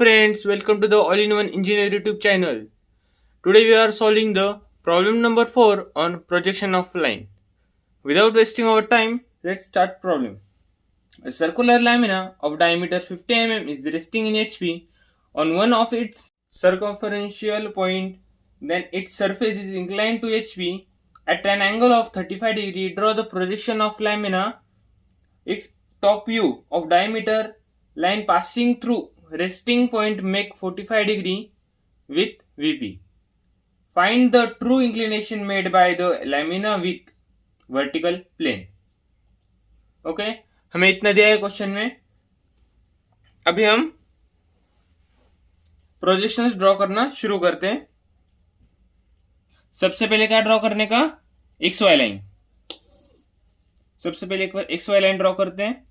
friends, welcome to the All-in-One Engineer YouTube channel. Today we are solving the problem number 4 on projection of line. Without wasting our time, let's start problem. A circular lamina of diameter 50 mm is resting in HP on one of its circumferential point. Then its surface is inclined to HP at an angle of 35 degree. Draw the projection of lamina if top view of diameter line passing through resting point make 45 degree with VP. Find the true inclination made by the lamina with vertical plane. Okay हमें इतना दिया है question में. अभी हम projections draw करना शुरू करते हैं. सबसे पहले क्या ड्रॉ करने का, एक्स वाई लाइन. सबसे पहले एक बार एक्स वाई लाइन ड्रॉ करते हैं.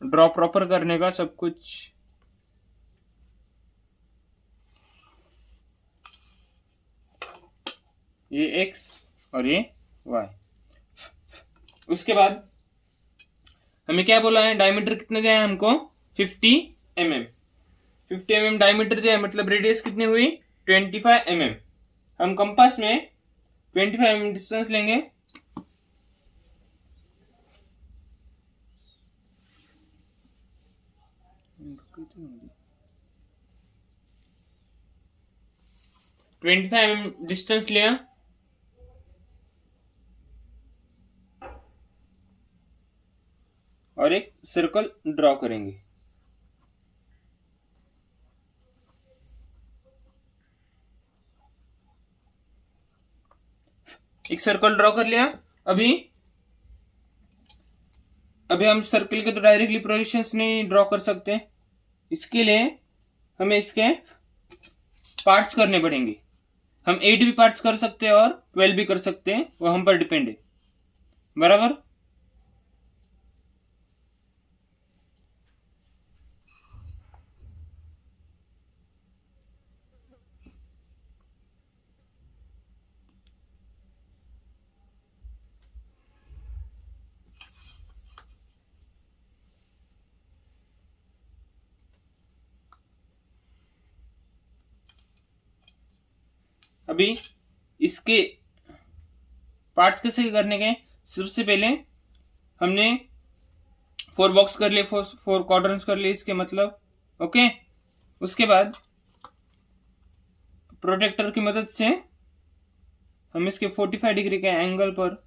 ड्रॉ प्रॉपर करने का सब कुछ. ये एक्स और ये वाई. उसके बाद हमें क्या बोला है, डायमीटर कितने दिया है हमको, 50 mm. 50 mm डायमीटर दिया है, मतलब रेडियस कितनी हुई, 25 mm. हम कंपास में 25 mm डिस्टेंस लेंगे. डिस्टेंस लिया और एक सर्कल ड्रॉ करेंगे. एक सर्कल ड्रॉ कर लिया. अभी हम सर्कल के तो डायरेक्टली प्रोजेक्शंस नहीं ड्रॉ कर सकते. इसके लिए हमें इसके पार्ट्स करने पड़ेंगे. हम 8 भी पार्ट्स कर सकते हैं और 12 भी कर सकते हैं, वो हम पर डिपेंड है. बराबर. अभी इसके पार्ट्स कैसे करने के, सबसे पहले हमने 4 बॉक्स कर लिए, 4 क्वाड्रेंट्स कर लिए इसके, मतलब ओके. उसके बाद प्रोटेक्टर की मदद से हम इसके 45 डिग्री के एंगल पर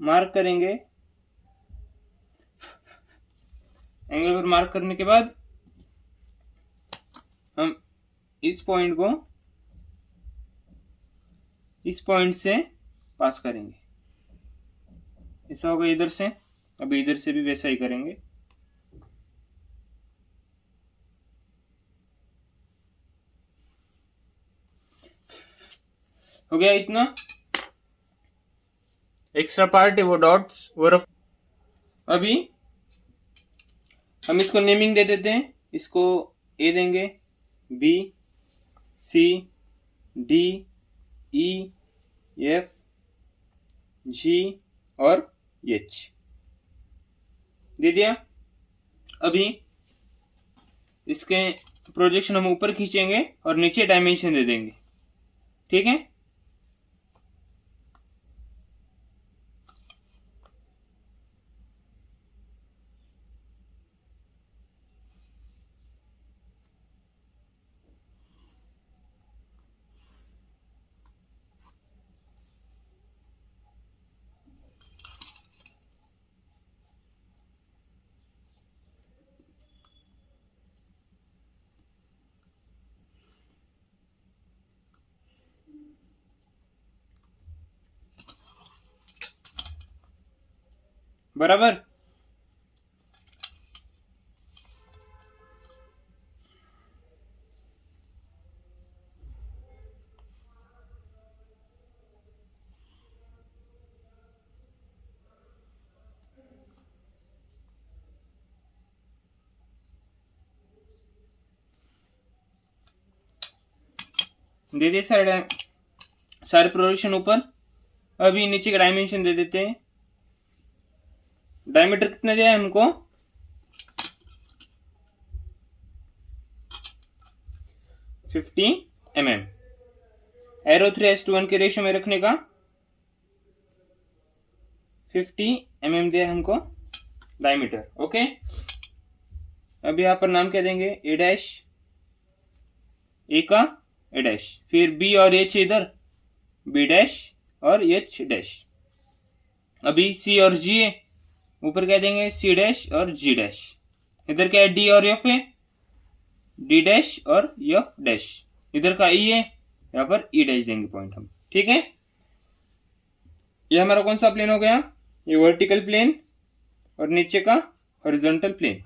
मार्क करेंगे. एंगल पर मार्क करने के बाद हम इस पॉइंट को इस पॉइंट से पास करेंगे. ऐसा होगा इधर से. अभी इधर से भी वैसा ही करेंगे. हो गया इतना. एक्स्ट्रा पार्ट है वो डॉट्स वो रफ. अभी हम इसको नेमिंग दे देते हैं. इसको ए देंगे, बी, सी, डी, ई, एफ, जी और एच दे दिया. अभी इसके प्रोजेक्शन हम ऊपर खींचेंगे और नीचे डायमेंशन दे देंगे. ठीक है. बराबर. दे दिए सारे प्रोजेक्शन ऊपर। अभी नीचे का डायमेंशन दे देते हैं। डायमीटर कितना दिया है हमको? 50 mm। एरो 3:1 के रेशियो में रखने का 50 mm दिया हमको डायमीटर। ओके, अभी यहाँ पर नाम क्या देंगे? ए डैश, ए का ए डैश, फिर बी और एच इधर, बी डैश और एच डैश। अभी सी और जी है, ऊपर क्या देंगे? सी डैश और जी डैश। इधर क्या है? डी और एफ है, डी डैश और एफ डैश। इधर का ई है, यहाँ पर ई डैश देंगे पॉइंट हम। ठीक है, ये हमारा कौन सा प्लेन हो गया? ये वर्टिकल प्लेन और नीचे का हॉरिजॉन्टल प्लेन।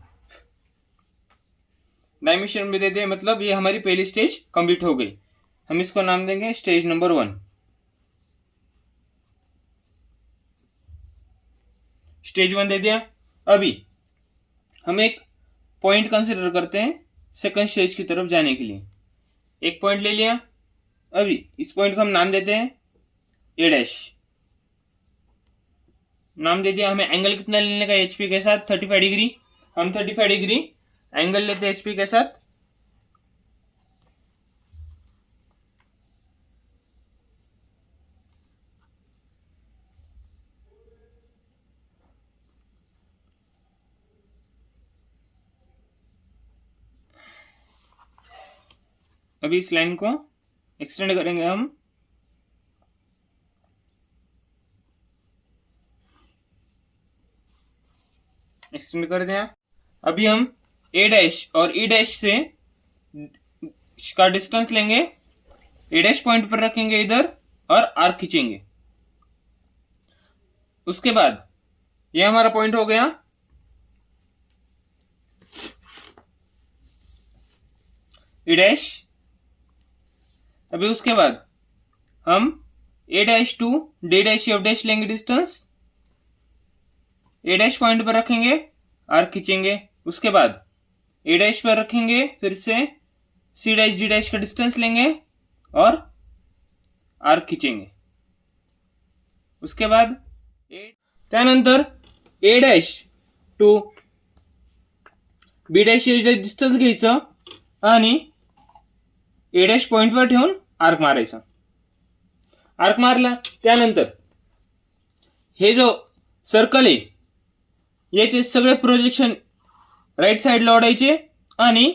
डायमेंशन भी दे दे, मतलब ये हमारी पहली स्टेज कंप्लीट हो गई। हम इसको नाम देंगे स्टेज नंबर 1। स्टेज 1 दे दिया। अभी हम एक पॉइंट कंसिडर करते हैं सेकंड स्टेज की तरफ जाने के लिए। एक पॉइंट ले लिया। अभी इस पॉइंट को हम नाम देते हैं ए डैश। नाम दे दिया। हमें एंगल कितना लेने का? एचपी के साथ 35 डिग्री। हम 35 डिग्री एंगल लेते हैं एचपी के साथ। अभी इस लाइन को एक्सटेंड करेंगे हम। एक्सटेंड कर दिया। अभी हम ए डैश और ई डैश से का डिस्टेंस लेंगे। ए डैश पॉइंट पर रखेंगे इधर और आर्क खींचेंगे। उसके बाद ये हमारा पॉइंट हो गया ई डैश। अभी उसके बाद हम A dash two D dash F dash लेंगे डिस्टेंस। ए डैश पॉइंट पर रखेंगे, आर्क खींचेंगे। उसके बाद ए डैश पर रखेंगे, फिर से सी डैश जी डैश का डिस्टेंस लेंगे और आर्क खींचेंगे। उसके बाद त्यानंतर A dash to B dash हे डिस्टन्स घ्यायचं आणि ए डॅश पॉइंटवर ठेवून आर्क मारायचा। आर्क मारला त्यानंतर हे जो सर्कल आहे याचे सगळे प्रोजेक्शन राईट साइडला ओढायचे आणि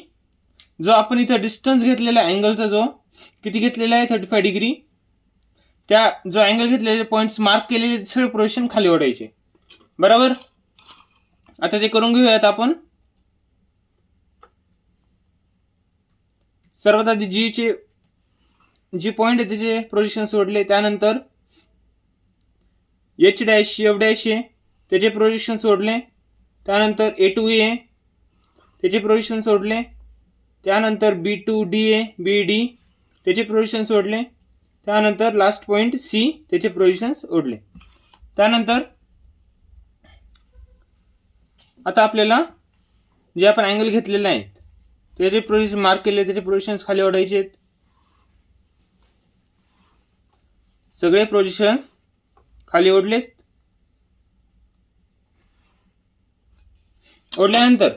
जो आपण इथं डिस्टन्स घेतलेला अँगलचा जो किती घेतलेला आहे 35 डिग्री, त्या जो अँगल घेतलेले पॉइंट्स मार्क केलेले सगळे प्रोजेक्शन खाली ओढायचे। बरोबर, आता ते करून घेऊयात आपण। सर्वात आधी जी पॉइंट आहे त्याचे प्रोजेक्शन सोडले, त्यानंतर एच डॅश एफ डॅश आहे त्याचे प्रोजेक्शन सोडले, त्यानंतर ए टू ए त्याचे प्रोजेक्शन सोडले, त्यानंतर B to D A B D त्याचे प्रोजेक्शन सोडले, त्यानंतर लास्ट पॉइंट सी त्याचे प्रोजेक्शन्स ओढले। त्यानंतर आता आपल्याला जे आपण अँगल घेतलेले आहेत त्याचे प्रोजेक्शन मार्क केले, त्याचे प्रोजेक्शन्स खाली ओढायचे आहेत। सगळे प्रोजेक्शन्स खाली ओढलेत। ओढल्यानंतर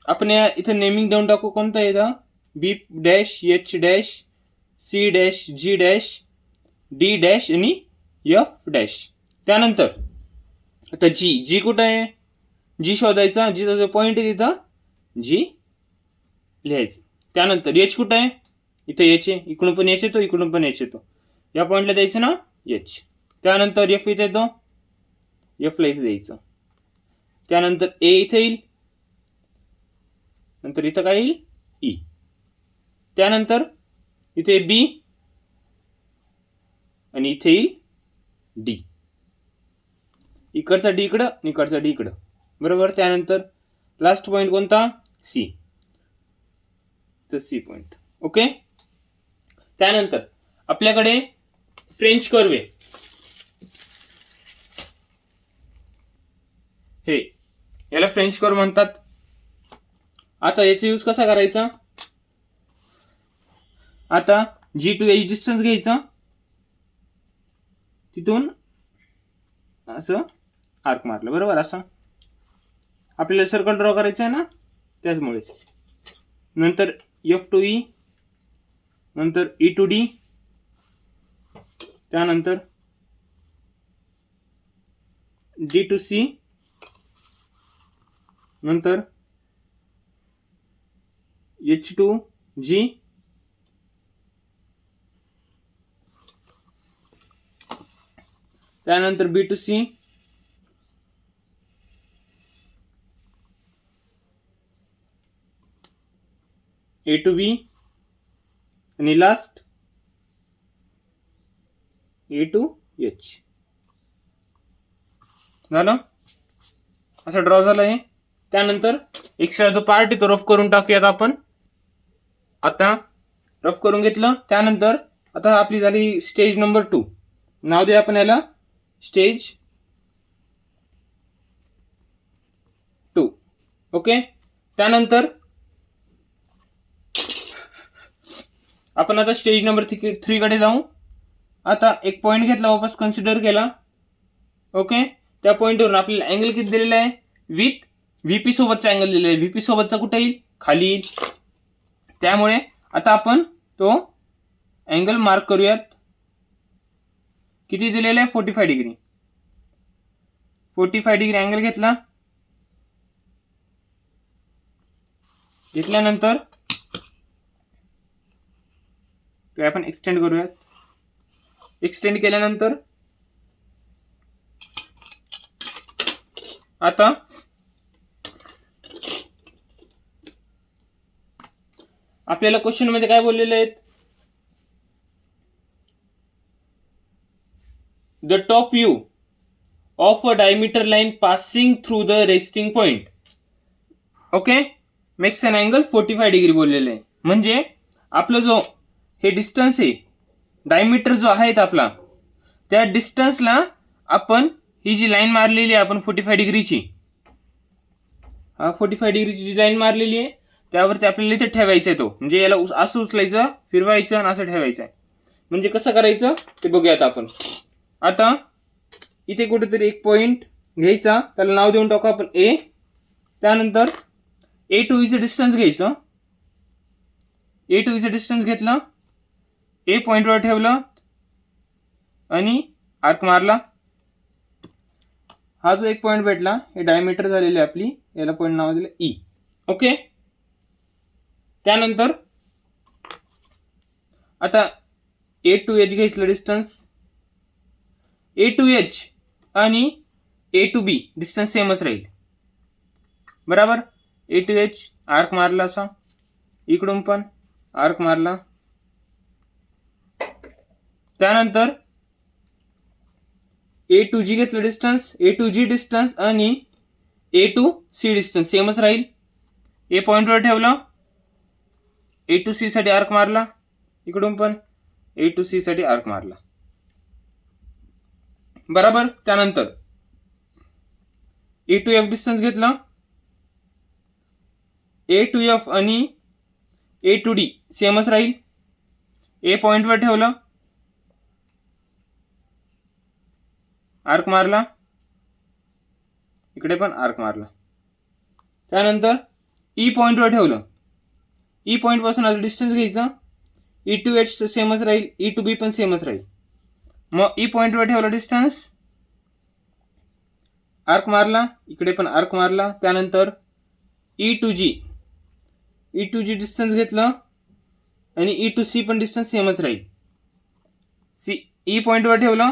आपण इथं नेमिंग देऊन टाकू, कोणतं येतं बी डॅश एच डॅश सी डॅश जी डॅश डी डॅश आणि एफ डॅश। त्यानंतर आता जी कुठं आहे, जी शोधायचा, जीचा जो पॉइंट आहे तिथं जी लिहायचं। त्यानंतर एच कुठं आहे, इथं एच आहे, इकडून पण एच येतो इकडून पण एच येतो, या पॉइंटला द्यायचं ना एच। त्यानंतर एफ इथे येतो, एफला इथे द्यायचं। त्यानंतर ए इथे येईल, नंतर इथं काय येईल ई, त्यानंतर इथे बी आणि इथे येईल डी। इकडचा डी इकडं, इकडचा डी इकडं, बरोबर। त्यानंतर लास्ट पॉइंट कोणता सी, तर सी पॉइंट। ओके, त्यानंतर आपल्याकडे फ्रेंच कर्व आहे, हे याला फ्रेंच कर्व म्हणतात। आता याचा यूज कसा करायचा, आता G2H डिस्टन्स घ्यायचं, तिथून असं आर्क मारलं, बरोबर. असं आपल्याला सर्कल ड्रॉ करायचं आहे ना, त्याचमुळे. नंतर F2E, नंतर E2D, त्यानंतर G2C, नंतर H2G, त्यानंतर B2C, A2B आणि लास्ट A2H. झालं, असं ड्रॉ झालं आहे. त्यानंतर एक्स्ट्रा जो पार्ट आहे तो रफ करून टाकूयात आपण. आता रफ करून घेतलं. त्यानंतर आता आपली झाली स्टेज नंबर 2. नाव दे आपण याला स्टेज 2. ओके. त्यानंतर आपण आता स्टेज नंबर 3 कडे जाऊ. आता एक पॉईंट घेतला, वापस कन्सिडर केला. ओके. त्या पॉईंटवरून आपल्याला अँगल किती दिलेला आहे, विथ व्हीपी सोबतचा अँगल दिलेला आहे. व्हीपी सोबतचा कुठे येईल, खाली येईल. त्यामुळे आता आपण तो अँगल मार्क करूयात. किती दिलेला आहे, 45 डिग्री. 45 डिग्री अँगल घेतला. घेतल्यानंतर ते आपण एक्सटेंड करूयात. एक्सटेंड केल्यानंतर आता आपल्याला क्वेश्चन मध्ये काय बोललेले आहेत, the top view of a diameter line passing through the resting point. Okay. Makes on angle 45 degree बोललेलं आहे. म्हणजे आपलं जो हे डिस्टन्स आहे, डायमीटर जो आहे आपला, त्या डिस्टन्सला आपण ही जी लाईन मारलेली आहे आपण 45 डिग्रीची, 45 डिग्रीची जी लाईन मारलेली आहे त्यावरती आपल्याला इथे ठेवायचं आहे. तो म्हणजे याला असं उचलायचं, फिरवायचं आणि असं ठेवायचं आहे. म्हणजे कसं करायचं ते बघूयात आपण. आता इथे कुठेतरी एक पॉइंट घ्यायचा, त्याला नाव देऊन टाकू आपण ए. त्यानंतर A2E डिस्टन्स घ्यायचं. A2E डिस्टन्स घेतलं, ए पॉइंटवर ठेवलं आणि आर्क मारला. हा जो एक पॉइंट भेटला, हे डायमीटर झालेली आपली, याला पॉइंट नाव दिलं ई. ओके. त्यानंतर आता A2H घेतलं डिस्टन्स. A2H आणि A2B डिस्टन्स सेमच राहील, बरोबर. A2H आर्क मारला, असा इकडून पण आर्क मारला. त्यानंतर A2G घेतलं डिस्टन्स. A2G डिस्टन्स आणि A2C डिस्टन्स सेमच राहील. ए पॉइंटवर ठेवलं, A2C साठी आर्क मारला, इकडून पण A2C साठी आर्क मारला, बरोबर. त्यानंतर A2F डिस्टन्स घेतलं. A2F आणि A2D सेमच राहील. ए पॉइंटवर ठेवलं, आर्क मारला, इकडे पण आर्क मारला. त्यानंतर ई पॉइंटवर ठेवलं. ई पॉइंट पासून आता डिस्टन्स घ्यायचं. E2H सेमच राहील, E2B पण सेमच राहील. मग ई पॉइंटवर ठेवलं डिस्टन्स, आर्क मारला, इकडे पण आर्क मारला. त्यानंतर E2G डिस्टन्स घेतलं आणि E2C पण डिस्टन्स सेमच राहील. ई पॉइंटवर ठेवलं,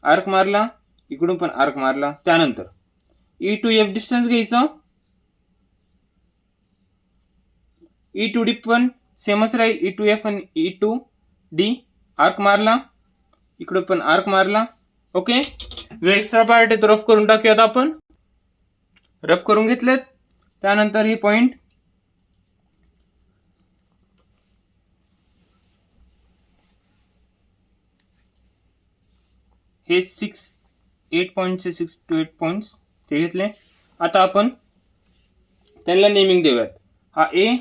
आर्क मारला, इकडून पण आर्क मारला. त्यानंतर E2F डिस्टन्स घ्यायचं. E2D पण सेमच राहील, E2F आणि E2D. आर्क मारला, इकडे पण आर्क मारला. ओके. जो एक्स्ट्रा पार्ट आहे तो रफ करून टाकूयात आपण. रफ करून घेतलेत. त्यानंतर हे पॉइंट हे 8 पॉइंट्स, 6 to 8 पॉइंट्स ते घेतले. आता आपण त्यांना नेमिंग देऊयात. हा ए,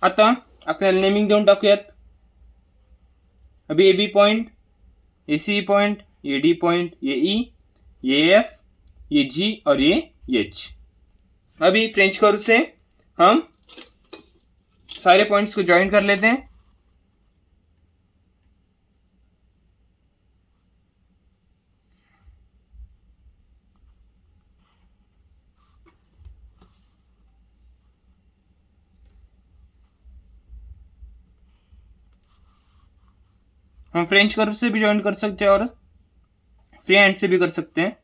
आता आपल्याला नेमिंग देऊन टाकूयात. अभी ए बी पॉइंट, ये सी पॉइंट, ये डी पॉइंट, ये ई, ये एफ, ये जी और ये एच. अभी फ्रेंच कर्व से हम सारे पॉइंट्स को ज्वाइन कर लेते हैं. हम फ्रेंच कर्व से भी ज्वाइन कर सकते हैं और फ्री हैंड से भी कर सकते हैं.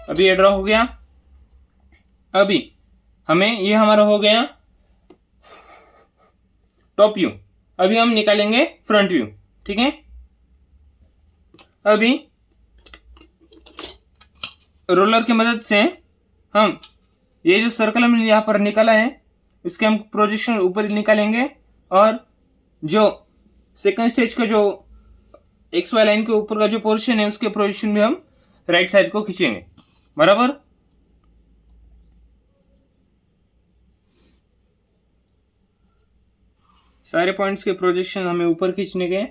अभी ये ड्रॉ हो गया. अभी हमें ये हमारा हो गया टॉप व्यू. अभी हम निकालेंगे फ्रंट व्यू. ठीक है. अभी रोलर की मदद से हम ये जो सर्कल हमने यहाँ पर निकाला है इसके हम प्रोजेक्शन ऊपर निकालेंगे और जो सेकंड स्टेज का जो एक्स वाई लाइन के ऊपर का जो पोर्शन है उसके प्रोजेक्शन भी हम राइट साइड को खींचेंगे. बराबर. सारे पॉइंट्स के प्रोजेक्शन हमें ऊपर खींचने के.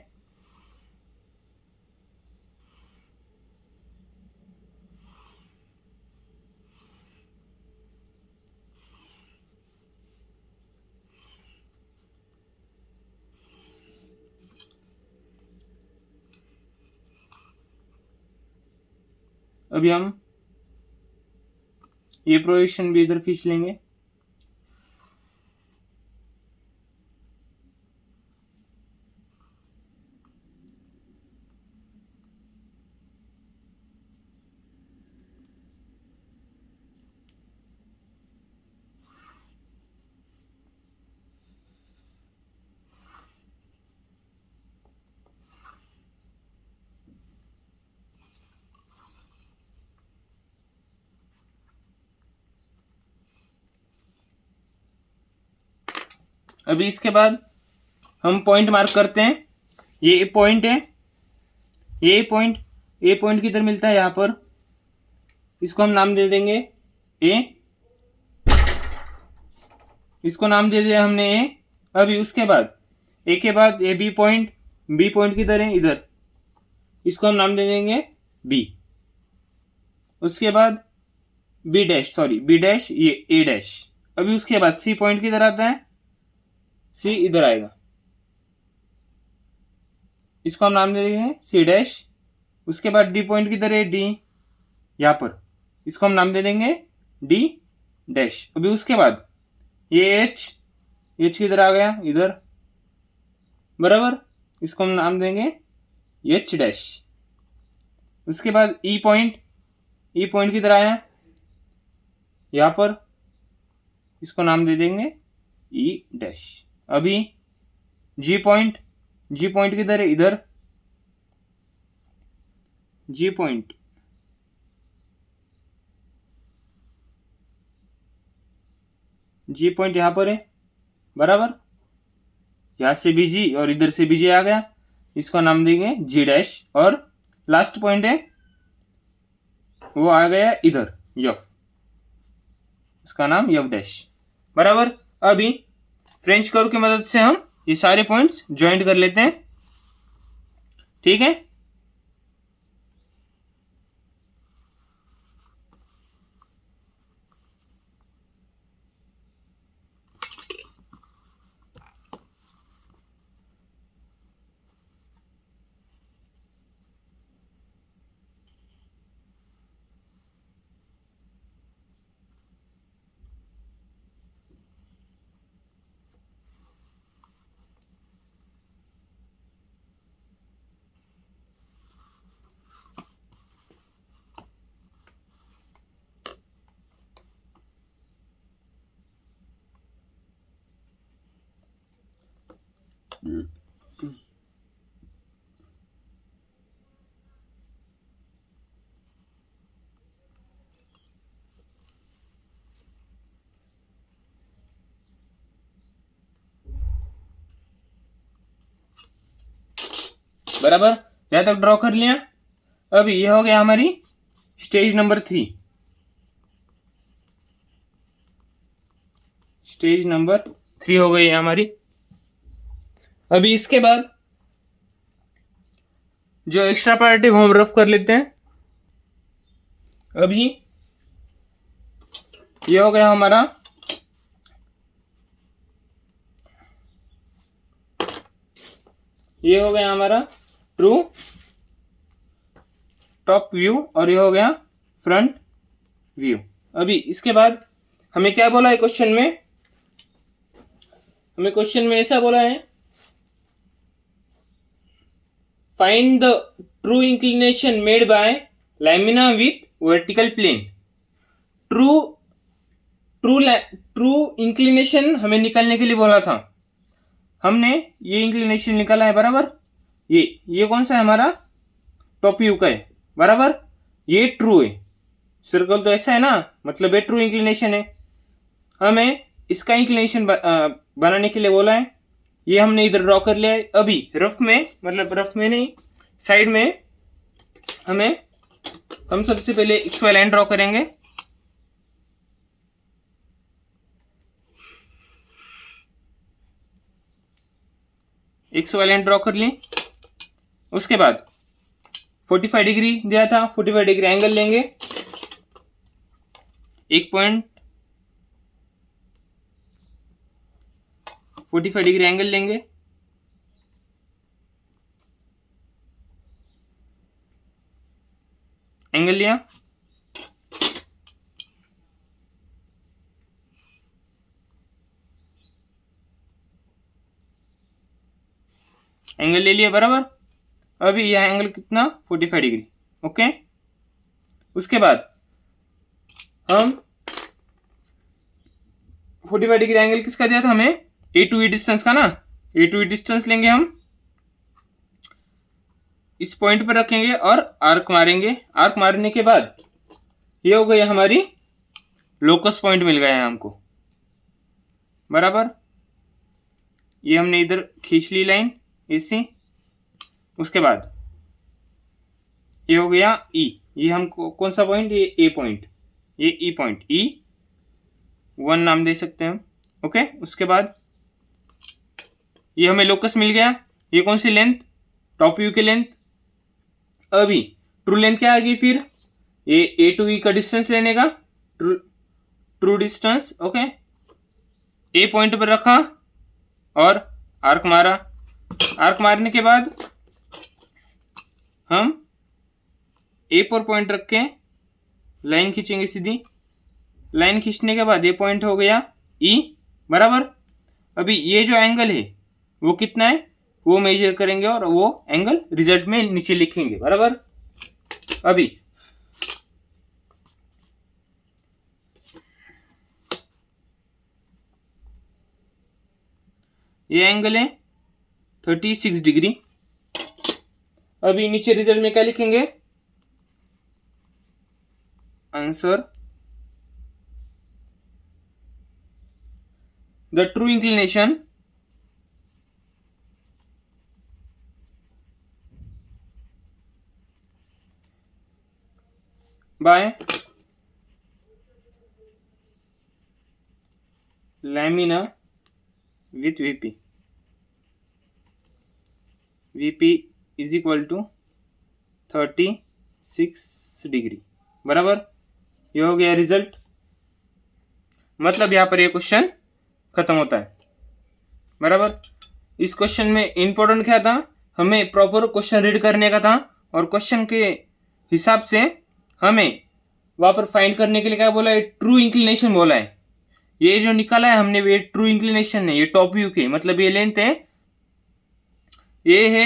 अभी हम ये प्रोजेक्शन भी इधर खींच लेंगे. अभी इसके बाद हम पॉइंट मार्क करते हैं. ये पॉइंट है. ये पॉइंट किधर मिलता है? यहाँ पर. इसको हम नाम दे देंगे ए. इसको नाम दे दिया हमने ए. अभी उसके बाद ए के बाद ए बी पॉइंट किधर है? इधर. इसको हम नाम दे देंगे बी. उसके बाद बी डैश, ये ए डैश. अभी उसके बाद सी पॉइंट किधर आता है? सी इधर आएगा. इसको हम नाम दे देंगे सी डैश. उसके बाद डी पॉइंट किधर है? डी. यहाँ पर. इसको हम नाम दे देंगे डी डैश. अभी उसके बाद ये एच किधर आ गया? इधर. बराबर. इसको हम नाम देंगे एच डैश. उसके बाद ई पॉइंट किधर आया? यहाँ पर. इसको नाम दे देंगे ई डैश. अभी जी पॉइंट किधर है? इधर. जी पॉइंट यहाँ पर है. बराबर. यहाँ से भी जी और इधर से भी जी आ गया. इसको नाम देंगे जी डैश. और लास्ट पॉइंट है वो आ गया इधर यफ. इसका नाम यफ डैश. बराबर. अभी फ्रेंच कर्व की मदद से हम ये सारे पॉइंट्स ज्वाइंट कर लेते हैं. ठीक है. बराबर, यहाँ तक ड्रॉ कर लिया। अभी ये हो गया हमारी स्टेज नंबर 3, स्टेज नंबर 3 हो गई है हमारी। अभी इसके बाद जो एक्स्ट्रा पार्ट है वो हम रफ कर लेते हैं। अभी ये हो गया हमारा ट्रू टॉप व्यू और ये हो गया फ्रंट व्यू। अभी इसके बाद हमें क्या बोला है क्वेश्चन में, हमें क्वेश्चन में ऐसा बोला है, find the true inclination made by lamina with vertical plane. True inclination हमें निकालने के लिए बोला था, हमने ये इंक्लिनेशन निकाला है बराबर। ये कौन सा है हमारा, टॉप व्यू का है बराबर, ये ट्रू है। सर्कल तो ऐसा है ना, मतलब ये ट्रू इंक्लिनेशन है। हमें इसका इंक्लिनेशन बनाने के लिए बोला है, ये हमने इधर ड्रॉ कर लिया है। अभी रफ में, मतलब रफ में नहीं, साइड में हम सबसे पहले XY लाइन ड्रॉ करेंगे। XY लाइन ड्रॉ कर ली। उसके बाद 45 डिग्री दिया था, 45 डिग्री एंगल लेंगे, एक पॉइंट 45 डिग्री एंगल लेंगे। एंगल लिया, एंगल ले लिया बराबर। अभी यह एंगल कितना, 45 डिग्री, ओके। उसके बाद हम 45 डिग्री एंगल किसका दिया था हमें, A to E डिस्टेंस का ना, A to E डिस्टेंस लेंगे हम, इस पॉइंट पर रखेंगे और आर्क मारेंगे। आर्क मारने के बाद ये हो गई हमारी लोकस पॉइंट, मिल गया है हमको बराबर। ये हमने इधर खींच ली लाइन ऐसे। उसके बाद ये हो गया E, ये हमको कौन सा पॉइंट, ये A पॉइंट, ये E पॉइंट, E1 नाम दे सकते हैं हम, ओके। उसके बाद ये हमें लोकस मिल गया। ये कौन सी लेंथ, टॉप व्यू की लेंथ। अभी ट्रू लेंथ क्या आ गई फिर, ये A to E का डिस्टेंस लेने का, true distance, okay. A point पर रखा और आर्क मारा। आर्क मारने के बाद हम A पर पॉइंट रख के लाइन खींचेंगे सीधी। लाइन खींचने के बाद ये पॉइंट हो गया E बराबर। अभी ये जो एंगल है वो कितना है वो मेजर करेंगे और वो एंगल रिजल्ट में नीचे लिखेंगे बराबर। अभी ये एंगल है 36 डिग्री। अभी नीचे रिजल्ट में क्या लिखेंगे, answer the true inclination by lamina with VP is equal to 36 degree बराबर। ये हो गया रिजल्ट। मतलब यहाँ पर ये क्वेश्चन खत्म होता है बराबर। इस क्वेश्चन में इंपॉर्टेंट क्या था, हमें प्रॉपर क्वेश्चन रीड करने का था और क्वेश्चन के हिसाब से हमें वहाँ पर फाइंड करने के लिए क्या बोला है, ट्रू इंक्लिनेशन बोला है। ये जो निकाला है हमने ये ट्रू इंक्लिनेशन है, ये टॉप व्यू के, मतलब ये लेंथ है, ये है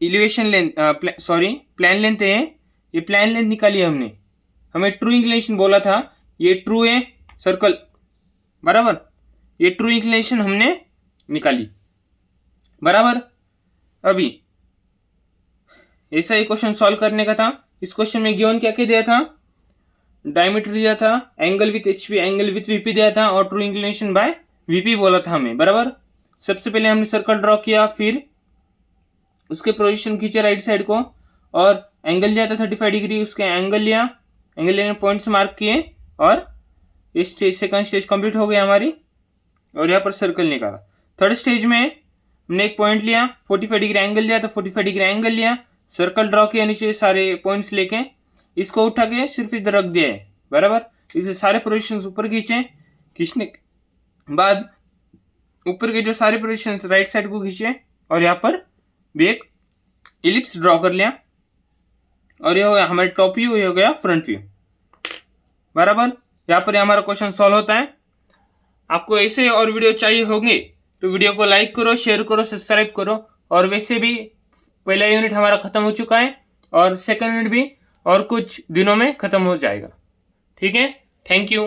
एलिवेशन लेंथ, प्लान लेंथ है, ये प्लान लेंथ निकाली है हमने। हमें ट्रू इंक्लिनेशन बोला था, ये ट्रू है सर्कल बराबर। ये ट्रू इंक्लिनेशन हमने निकाली बराबर। अभी ऐसा ही क्वेश्चन सॉल्व करने का था। इस क्वेश्चन में गिवन क्या क्या दिया था, डायमीटर दिया था, angle with HP, angle with VP दिया था और ट्रू इंक्लिनेशन बाय VP बोला था हमें बराबर। सबसे पहले हमने सर्कल ड्रॉ किया, फिर उसके प्रोजेक्शन खींचे राइट साइड को और एंगल लिया था 35 डिग्री, उसके एंगल लिया, एंगल लेने पॉइंट्स मार्क किए और इस स्टेज सेकंड स्टेज कंप्लीट हो गई हमारी और यहाँ पर सर्कल निकाला। थर्ड स्टेज में हमने एक पॉइंट लिया, 45 डिग्री एंगल लिया तो 45 डिग्री एंगल लिया, सर्कल ड्रॉ किया नीचे सारे पॉइंट्स लेके, इसको उठा के सिर्फ इधर रख दिया है बराबर। इसे सारे प्रोजेक्शन ऊपर खींचे, खींचने के बाद ऊपर के जो सारे प्रोजेक्शन राइट साइड को खींचे और यहाँ पर भी एक इलिप्स ड्रॉ कर लिया और ये हमारे टॉप व्यू, ये हो गया फ्रंट व्यू बराबर। यहाँ पर हमारा क्वेश्चन सॉल्व होता है। आपको ऐसे और वीडियो चाहिए होंगे तो वीडियो को लाइक करो, शेयर करो, सब्सक्राइब करो। और वैसे भी पहला यूनिट हमारा खत्म हो चुका है और सेकंड यूनिट भी और कुछ दिनों में खत्म हो जाएगा। ठीक है, थैंक यू।